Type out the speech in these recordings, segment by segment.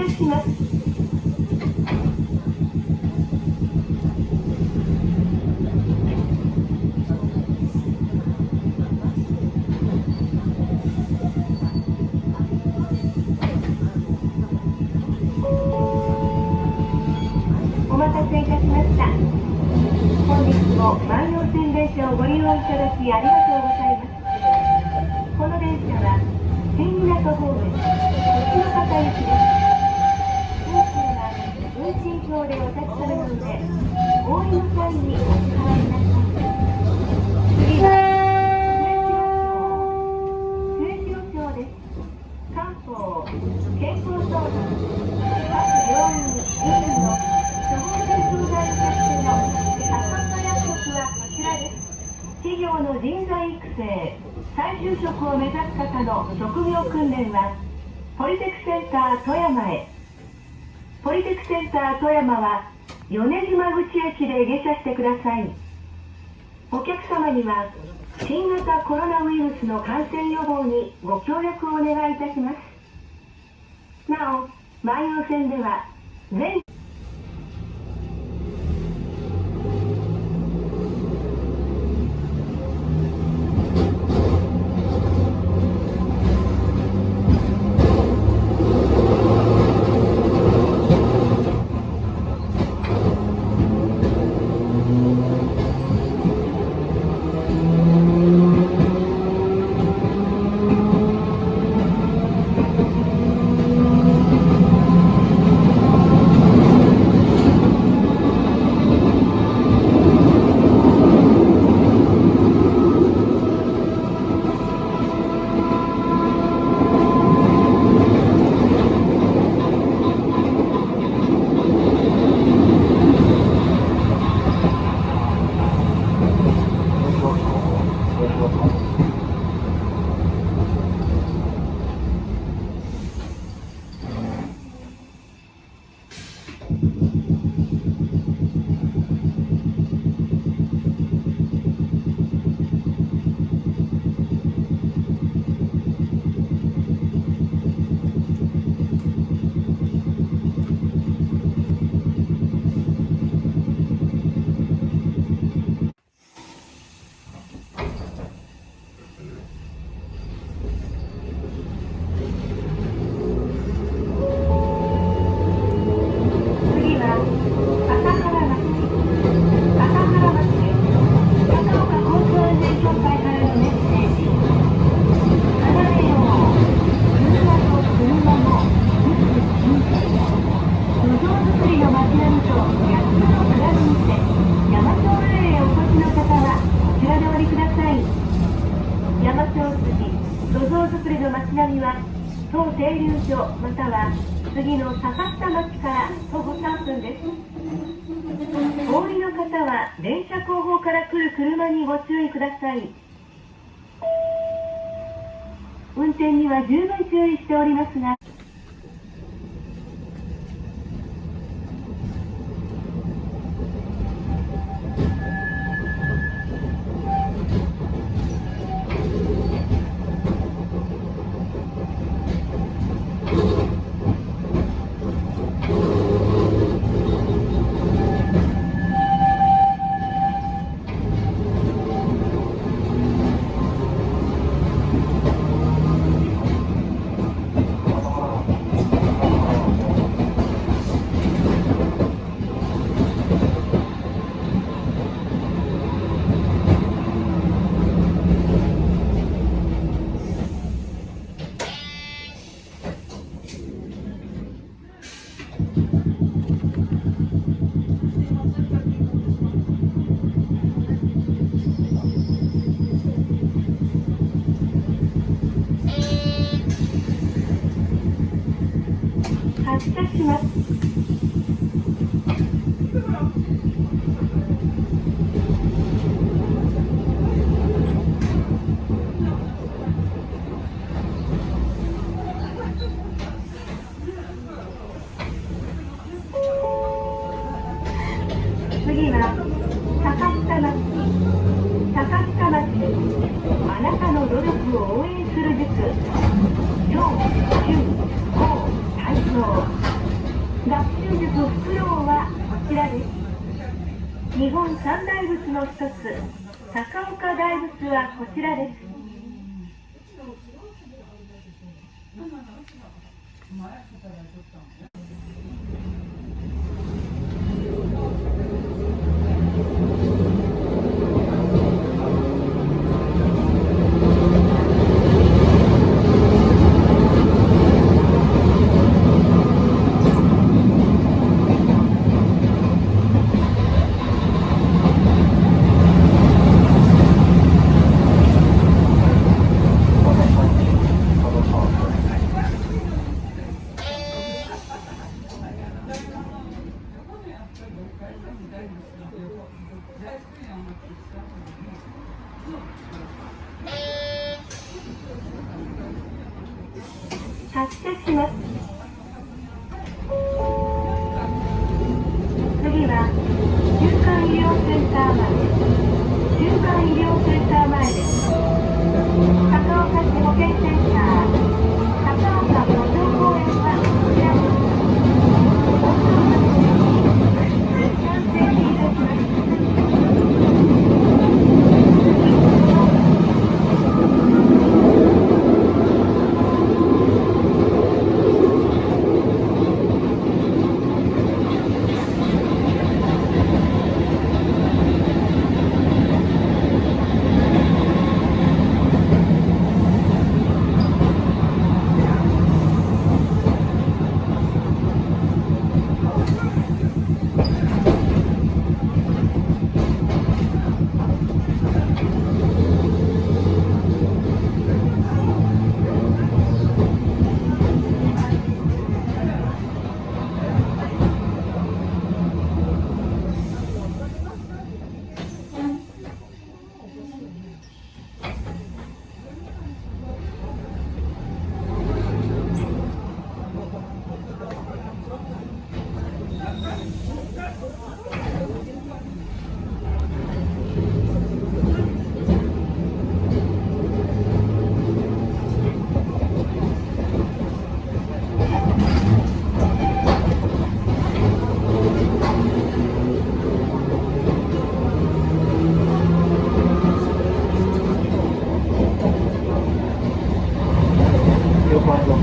車します。お待たせいたしました。本日も万葉線電車をご利用いただきありがとうございます。この電車は新港方面栃の方行きです。運賃は運賃表でお立ちされるので、お降りの際にお支払いなさい。次は末広町です。官報、健康相談、各病院、医院の処方箋相談に関しての高岡薬局はこちらです。企業の人材育成、再就職を目指す方の職業訓練はポリテクセンター富山へ。ポリテクセンター富山は米島口駅で下車してください。お客様には新型コロナウイルスの感染予防にご協力をお願いいたします。なお、万葉線では全ちなみは当停留所または次の坂下町から徒歩3分です。お降りの方は電車後方から来る車にご注意ください。運転には十分注意しておりますが、発車します。次は坂下町。坂下町です。あなたの努力を応援する塾。上、中、高、体操。学習塾フクロウはこちらです。日本三大仏の一つ、高岡大仏はこちらです。発車します。次は中間医療センター前です。中間医療センター前です。高岡市保健センター、高岡古城公園はこちらです。ご乗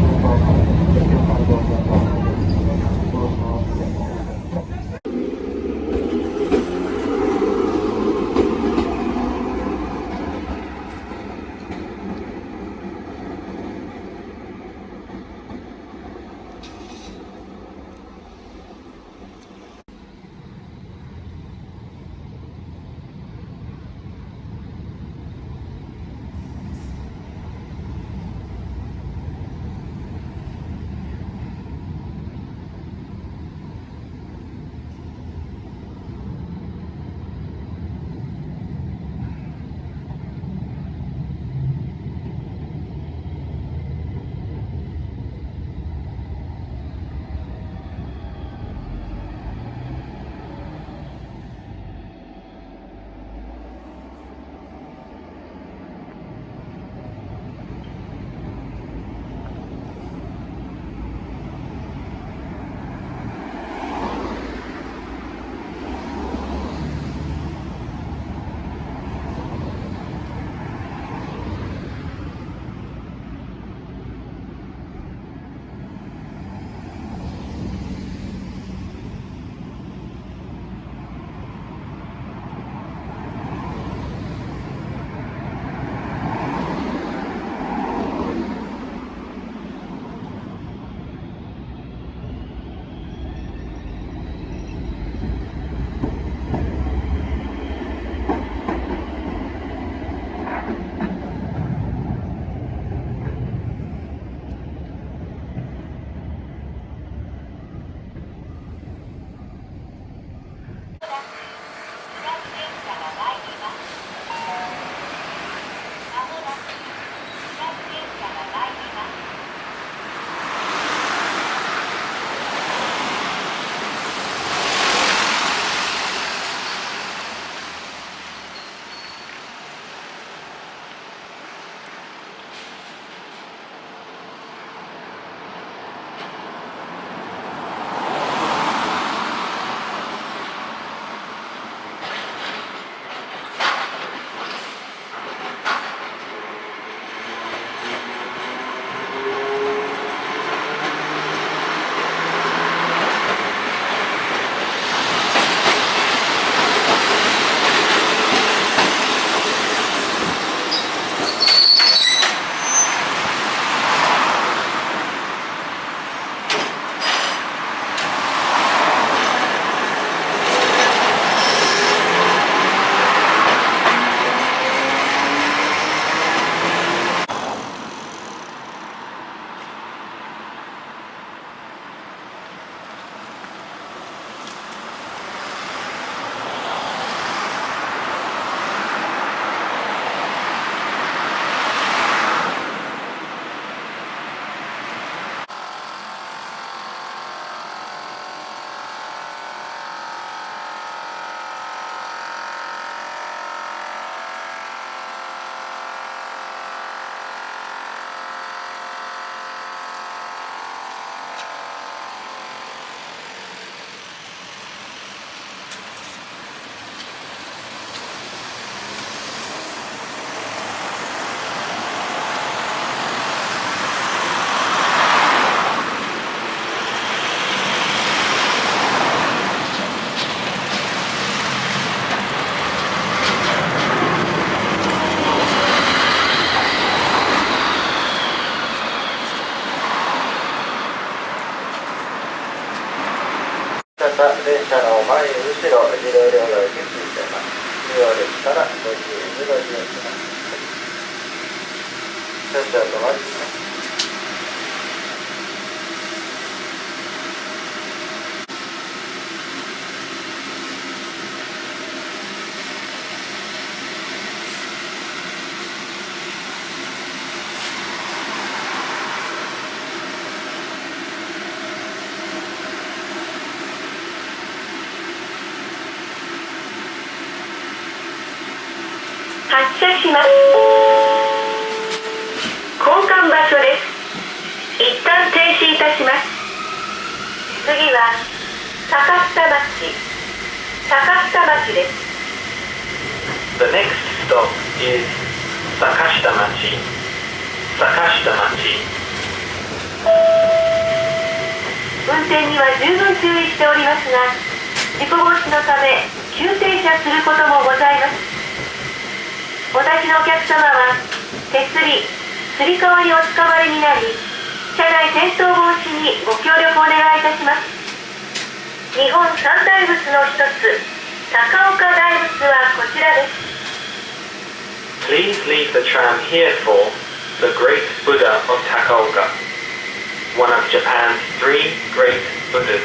車の際に一旦停止いたします。前、後ろ、自動両替機ついてます。利用でしたらご注意ください。少々お待ちください。発車します。交換場所です。一旦停止いたします。次は坂下町です。 The next stop is 坂下町。運転には十分注意しておりますが、事故防止のため急停車することもございます。お立ちのお客様は手すり革におつかまりになり、車内転倒防止にご協力お願いいたします。日本三大仏の一つ、高岡大仏はこちらです。 Please leave the tram here for the Great Buddha of Takaoka, one of Japan's 3 great Buddhas.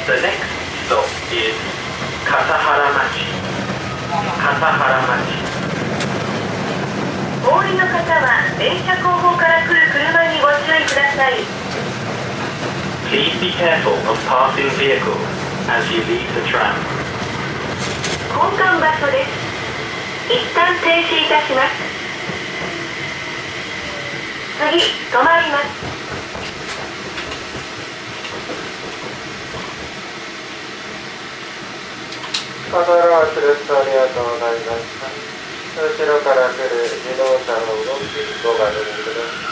The next stop is 笠原町。お降りの方は電車後方から来る車にご注意ください。 Please be careful of passing vehicles as you leave the tram. 交換場所です。一旦停止いたします。次、止まります。笠原町です。ありがとうございました。後ろから来る自動車の動きご確認ください。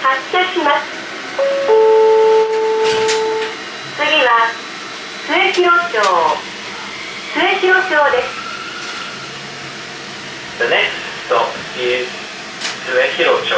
発車します。次は末広町です。 The next stop is 末広町。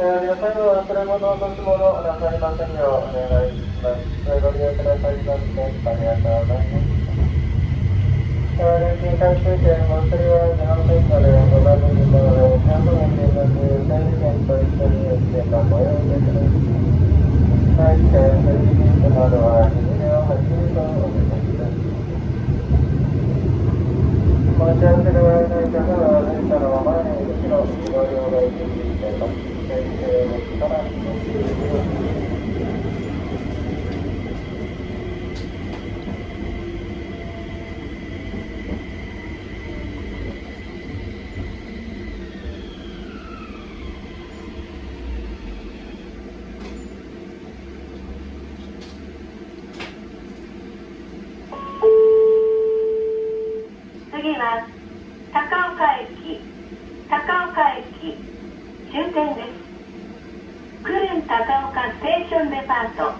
最後は忘れ物、落とし物なさいませんようお願いします。ご利用くださいましてありがとうございます。連携回数券お釣りは出ませんので、ご覧のところで100円でなく、整理券と一緒に券がご用意できます。はい、整理券などは2両8とお願いします。持ち合わせが悪い方は、電車の前に後ろ、ご両替していただきます。整理券をからご注意ください。次は高岡駅終点です。クレン高岡ステーションデパート、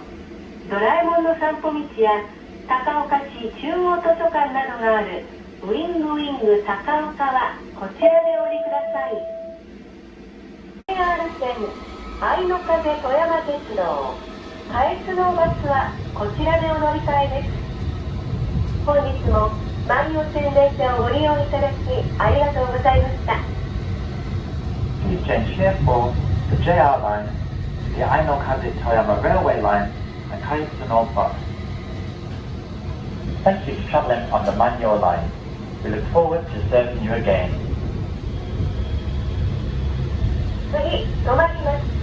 ドラえもんの散歩道や高岡市中央図書館などがあるウィング高岡はこちらでお降りください。 JR 線愛の風富山鉄道関越のバスはこちらでお乗り換えです。本日も万葉線電車をご利用いただきありがとうございました。 Please change here for the JR line, the Aino-Kaze Toyama Railway line, and Kaitsu North Bus. Thank you for travelling on the Manyo line. We look forward to serving you again. 次、止まります。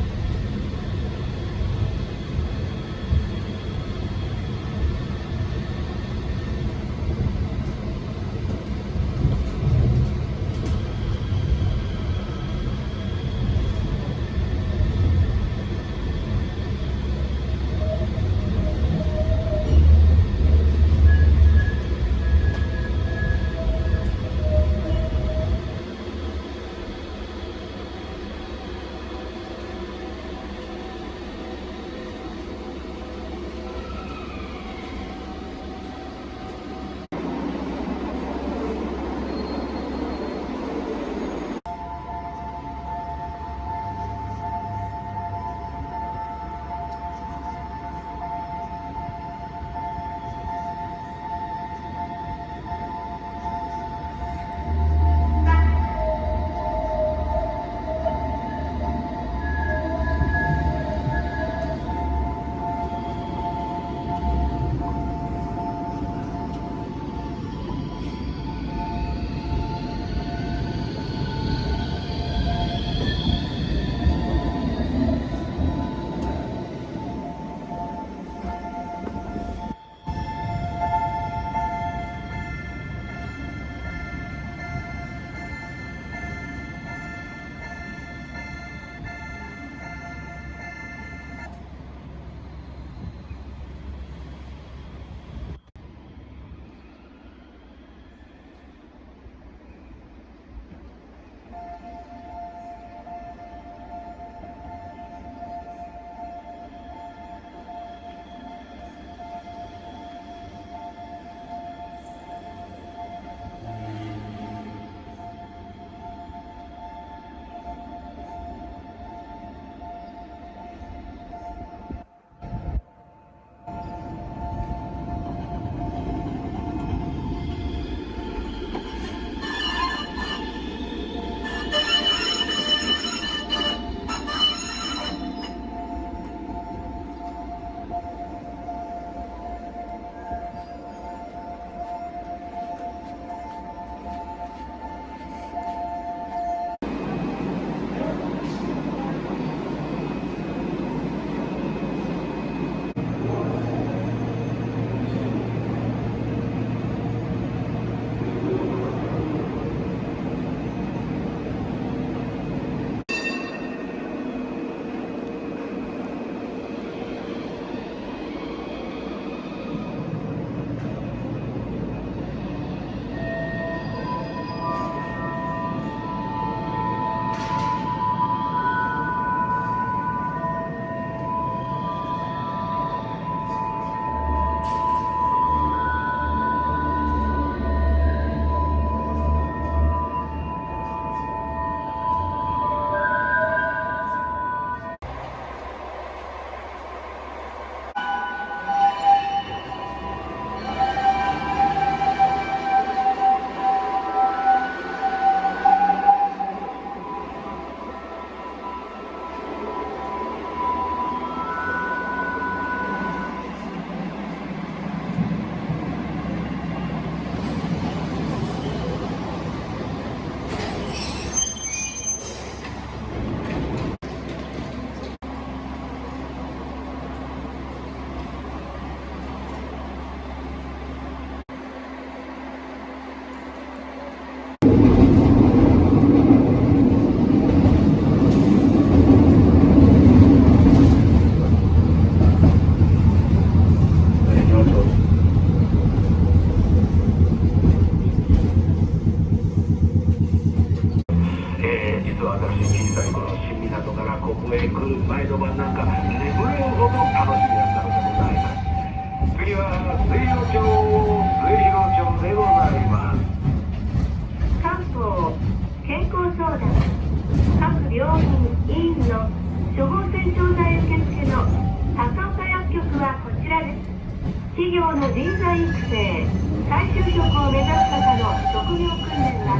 企業の人材育成、再就職を目指す方の職業訓練は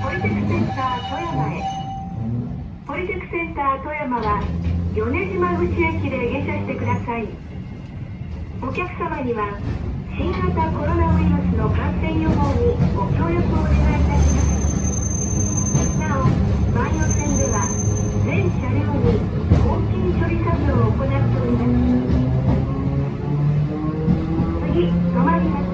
ポリテクセンター富山へ。ポリテクセンター富山は米島口駅で下車してください。お客様には新型コロナウイルスの感染予防にご協力をお願いいたします。なお、万葉線では全車両に抗菌処理作業を行っております。次、止まります。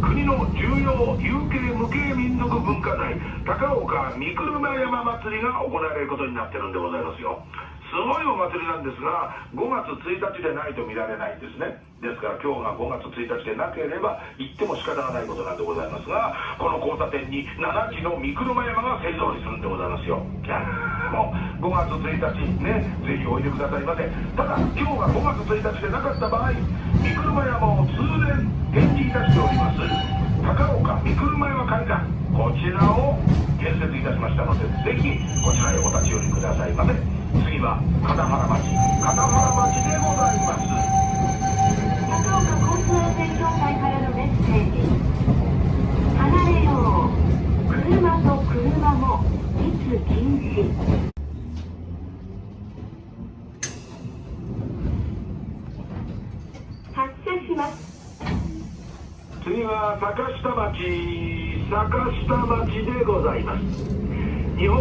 国の重要有形無形民族文化財高岡三車山祭りが行われることになってるんでございますよ。すごいお祭りなんですが、5月1日でないと見られないんですね。ですから今日が5月1日でなければ行っても仕方がないことなんでございますが、この交差点に7基の三車山が勢ぞろいするんでございますよ。もう5月1日ね、ぜひおいでくださいませ。ただ今日が5月1日でなかった場合、三車山を通年展示いたしております高岡三車山会館、こちらを建設いたしましたので、ぜひこちらへお立ち寄りくださいませ。次は片原町でございます。高岡交通安全協会からのメッセージ。離れよう。車と車も密禁止。発車します。次は坂下町でございます。日本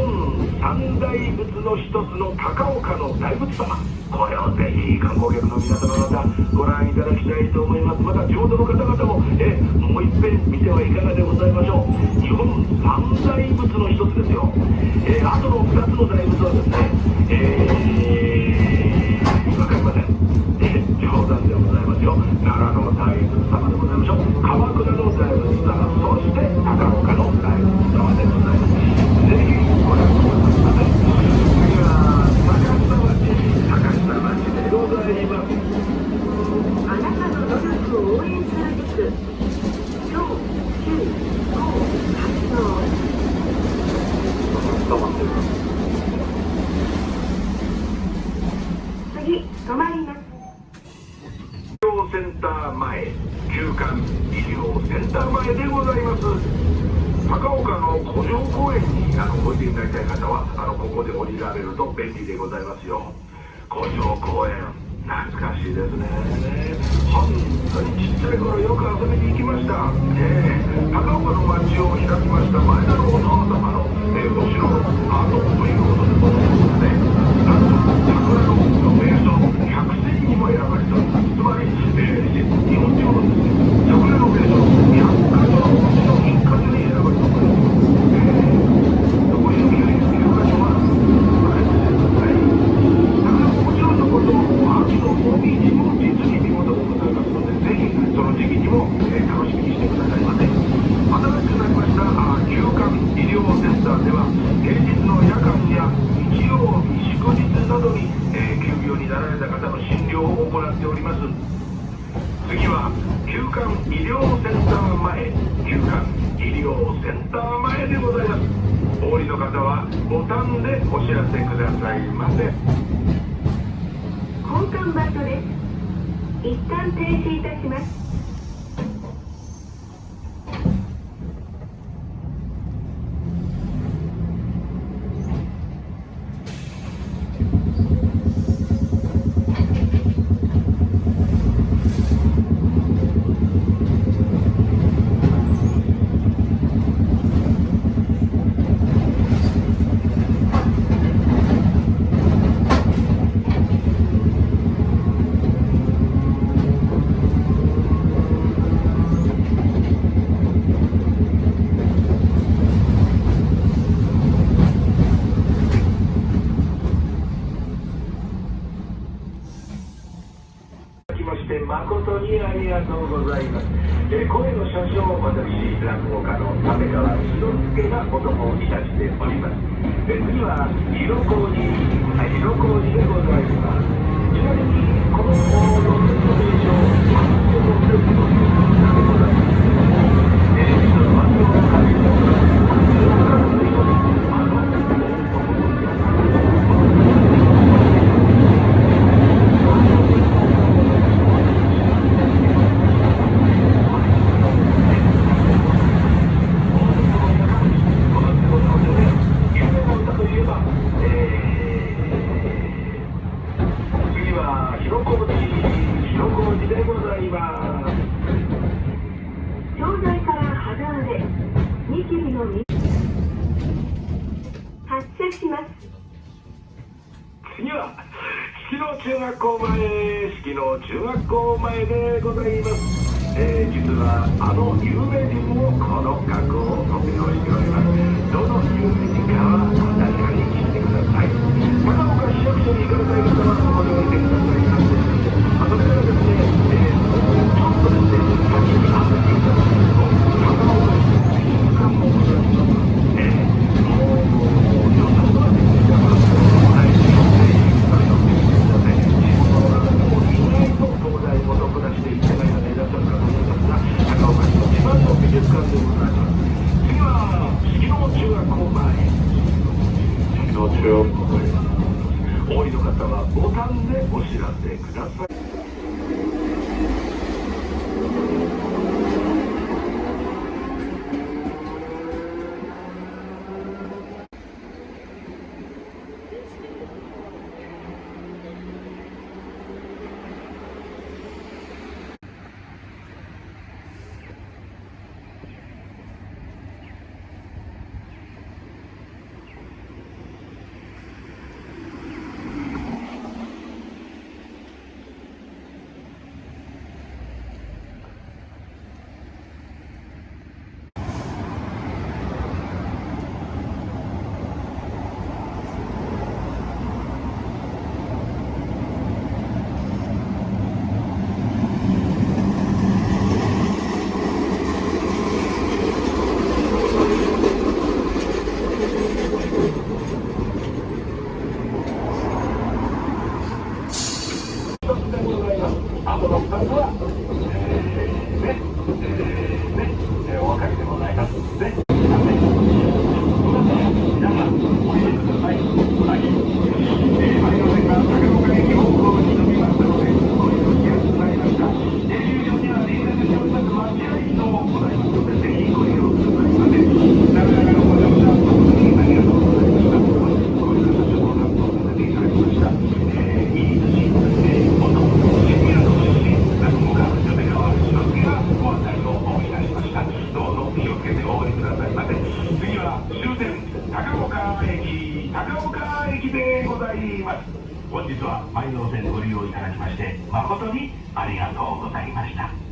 三大仏の一つの高岡の大仏様、これをぜひ観光客の皆様方ご覧いただきたいと思います。また地元の方々ももう一遍見てはいかがでございましょう。日本三大仏の一つですよ。あとの2つの大仏はですね、わかりません。冗談でございますよ。奈良の大仏様でございましょう。鎌倉の大仏様、そして高岡の大仏様でございます。ぜひご覧ください。次は坂下町でございます。あなたの努力を応援するべく、小中高活動。伝わってる。次、止まります。医療センター前、旧館医療センター前でございます。高岡の古城公園においでいただきたい方はここで降りられると便利でございますよ。古城公園、懐かしいですね。本当にちっちゃい頃よく遊びに行きました。高岡の街を開きました前田のお父様のお城の跡ということでございますね。なんと桜の名所の100選にも選ばれております。つまり、日本中の桜の名所の100カ所のうちの1カ所に選ばれております。残りの99カ所はあれですね。桜ももちろんのこと、秋の紅葉も実に見事でございますので、ぜひその時期にも楽しみにしてくださいませ。新しくなりました旧館医療センターでは、平日の夜間や日曜日祝日などに休業になられた方の診療を行っております。次は旧館医療センター前、旧館医療センター前でございます。お降りの方はボタンでお知らせくださいませ。交換場所です。一旦停止いたします。して誠にありがとうございます。声の車掌、私、落語家の立川志の輔がお供いたしております。次は、色小路でございます。ちなみに、この路線の名称、マンゴールートでございます。実はマンゴールートの通過の人に、式の中学校前でございます。実はあの有名人もこの学校を卒業しております。どの有名人かは確かに聞いてください。高岡市役所に行かれたい方はここに置いてください。それからですね、ちょっとですね、先に歩いていただきますと、高岡市の美術館もございます。お降りの方はボタンでお知らせください。本日は埋蔵線ご利用いただきまして誠にありがとうございました。